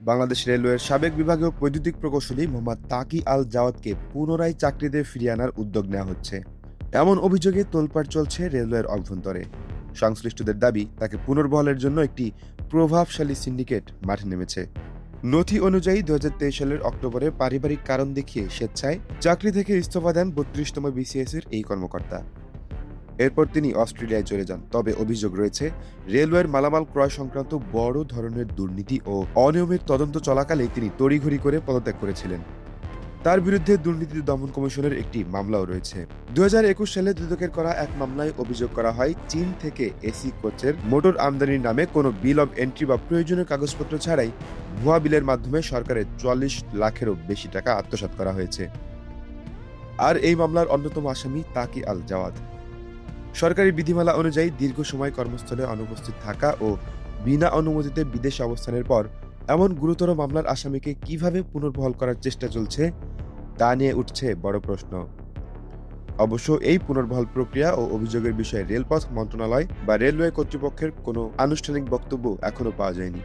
বাংলাদেশ রেলওয়ের সাবেক বিভাগীয় বৈদ্যুতিক প্রকৌশলী মোহাম্মদ তাকি আল জাওয়াদকে পুনরায় চাকরিতে ফিরিয়ে আনার উদ্যোগ নেওয়া হচ্ছে। এমন অভিযোগে তোলপাড় চলছে রেলওয়ের অভ্যন্তরে। সংশ্লিষ্টদের দাবি, তাকে পুনর্বহালের জন্য একটি প্রভাবশালী সিন্ডিকেট মাঠে নেমেছে। নথি অনুযায়ী 2023 সালের অক্টোবরে পারিবারিক কারণ দেখিয়ে স্বেচ্ছায় চাকরি থেকে ইস্তফা দেন 32তম বিসিএস এর এই কর্মকর্তা। এরপর তিনি অস্ট্রেলিয়ায় চলে যান। তবে অভিযোগ রয়েছে, রেলওয়ের মালামাল ক্রয় সংক্রান্ত বড় ধরনের দুর্নীতি ও অনিয়মের তদন্ত চলাকালে তিনি তড়িঘড়ি করে পদত্যাগ করেছিলেন। তার বিরুদ্ধে দুর্নীতি দমন কমিশনের একটি মামলাও রয়েছে। 2021 সালে দুদকের করা এক মামলায় অভিযোগ করা হয়, চীন থেকে এসি কোচের মোটর আমদানির নামে কোনো বিল অব এন্ট্রি বা প্রয়োজনীয় কাগজপত্র ছাড়াই ভুয়া বিলের মাধ্যমে সরকারের 44 লাখেরও বেশি টাকা আত্মসাৎ করা হয়েছে। আর এই মামলার অন্যতম আসামি তাকি আল জাওয়াদ। সরকারি বিধিমালা অনুযায়ী দীর্ঘ সময় কর্মস্থলে অনুপস্থিত থাকা ও বিনা অনুমতিতে বিদেশে অবস্থানের পর এমন গুরুতর মামলার আসামিকে কিভাবে পুনর্বহাল করার চেষ্টা চলছে তা নিয়ে উঠছে বড় প্রশ্ন। অবশ্য এই পুনর্বহাল প্রক্রিয়া ও অভিযোগের বিষয়ে রেলপথ মন্ত্রণালয় বা রেলওয়ে কর্তৃপক্ষের কোনো আনুষ্ঠানিক বক্তব্য এখনো পাওয়া যায়নি।